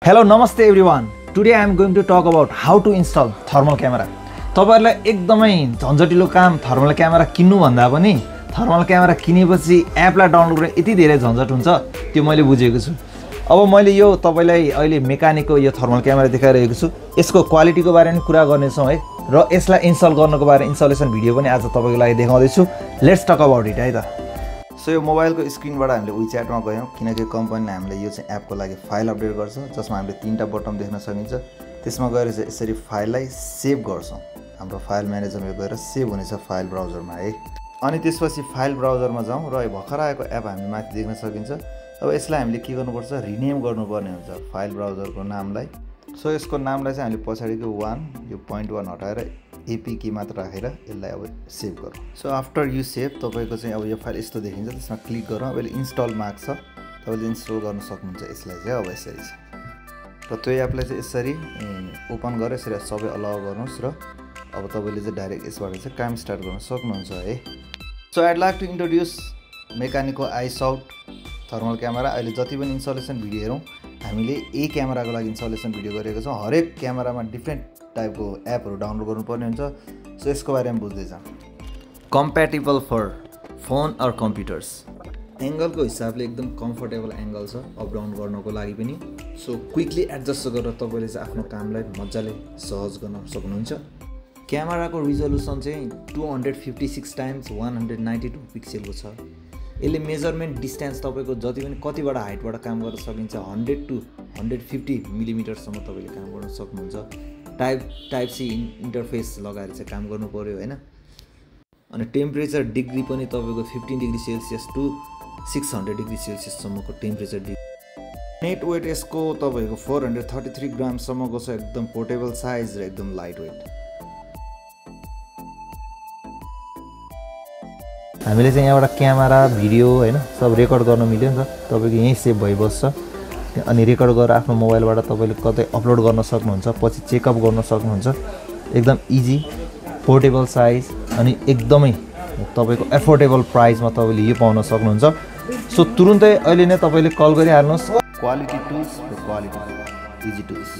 Hello, namaste everyone. Today I am going to talk about how to install thermal camera. तपाईहरुलाई एकदमै झन्झटिलो काम thermal camera किन्नु भन्दा पनि थर्मल क्यामेरा किनेपछि एपलाई डाउनलोड गर्न यति धेरै झन्झट हुन्छ त्यो मैले बुझेको छु। अब मैले यो तपाईलाई अहिले मेकानिकको यो थर्मल क्यामेरा देखाइरहेको छु। यसको क्वालिटीको बारेमा कुरा गर्ने छौं है र यसलाई इन्स्टल गर्नको बारेमा इन्स्टलेसन भिडियो पनि आज तपाईको लागि देखाउँदै छु। लेट्स टक अबाउट इट है त। सो यो मोबाइलको स्क्रिनबाट हामीले WeChatमा गयौं किनकि कम्पनीले हामीले यो चाहिँ एपको लागि फाइल अपडेट गर्छ जसमा हामीले तीनटा बटन देख्न सकिन्छ। त्यसमा गएर चाहिँ यसरी फाइललाई सेभ गर्छौं। हाम्रो फाइल म्यानेजरमा गएर सेभ हुनेछ फाइल ब्राउजरमा है। अनि त्यसपछि फाइल ब्राउजरमा जाउँ र यो भर्खर आएको एप हामी माथि देख्न सकिन्छ। अब यसलाई हामीले के गर्नुपर्छ रिनेम गर्नुपर्ने हुन्छ फाइल ब्राउजरको नामलाई। सो यसको नामलाई चाहिँ हामीले पछाडीको 1 यो point 1 हटाएर APK मात्र राखेर यसलाई अब सेभ गरौँ। सो आफ्टर यु सेभ तपाईको चाहिँ अब यो फाइल यस्तो देखिन्छ। त्यसमा क्लिक गरौँ। अब यसले इन्स्टल माग्छ। तपाईले इन्स्टल गर्न सक्नुहुन्छ यसलाई चाहिँ अब यसरी चाहिँ। र त्यो एपलाई चाहिँ यसरी ओपन गरेर यसरी सबै अलाउ गर्नुस् र अब तपाईले चाहिँ डाइरेक्ट यसबाट चाहिँ काम स्टार्ट गर्न सक्नुहुन्छ है। So I'd like to introduce मेकानिको आइसाउट थर्मल क्यामेरा। अहिले जति पनि इन्स्टलेसन भिडियो हेरौँ हामीले यही क्यामेराको लागि इन्स्टलेसन भिडियो गरेको छौँ। हरेक क्यामेरामा डिफ्रेन्ट टाइपको एपहरु डाउनलोड गर्नुपर्ने हुन्छ। सो यसको बारेमा बुझ्दै जाउँ। Compatible for phone or computers. एंगलको हिसाबले एकदम कम्फर्टेबल एंगल छ अप डाउन गर्नको लागि पनि। सो क्विकली एडजस्ट गरेर तपाईले चाहिँ आफ्नो कामलाई मज्जाले सहज गर्न सक्नुहुन्छ। क्यामेराको रिजोल्युसन चाहिँ 256x192 पिक्सलको छ। यसले मेजरमेन्ट डिस्टेन्स तपाईको जति पनि कतिबाट हाइटबाट काम गर्न सकिन्छ 100 to 150 मिलिमिटर सम्म तपाईले काम गर्न सक्नुहुन्छ। टाइप सी इन्टरफेस लगाएर चाहिँ काम गर्नु पर्यो हैन। अनि टेम्परेचर डिग्री पनि तपाईको 15 degree Celsius to 600 degree Celsius सम्मको टेम्परेचर डिग्री। नेट वेट यसको तपाईको 433 ग्राम सम्मको छ। एकदम पोर्टेबल साइज र एकदम लाइट वेट। हामीले चाहिँ यहाँबाट क्यामेरा भिडियो हैन सब रेकर्ड गर्न मिल्यो नि त। तपाईको यही सेभ भइबस्छ। अनि रेकर्ड गरेर आफ्नो मोबाइलबाट तपाईले कतै अपलोड गर्न सक्नुहुन्छ। पछि चेकअप गर्न सक्नुहुन्छ। एकदम इजी पोर्टेबल साइज अनि एकदमै तपाईको एफोर्डेबल प्राइसमा तपाईले यो पाउन सक्नुहुन्छ। सो तुरुन्तै अहिले नै तपाईले कल गरिहाल्नुस्। Quality tools for quality easy tools.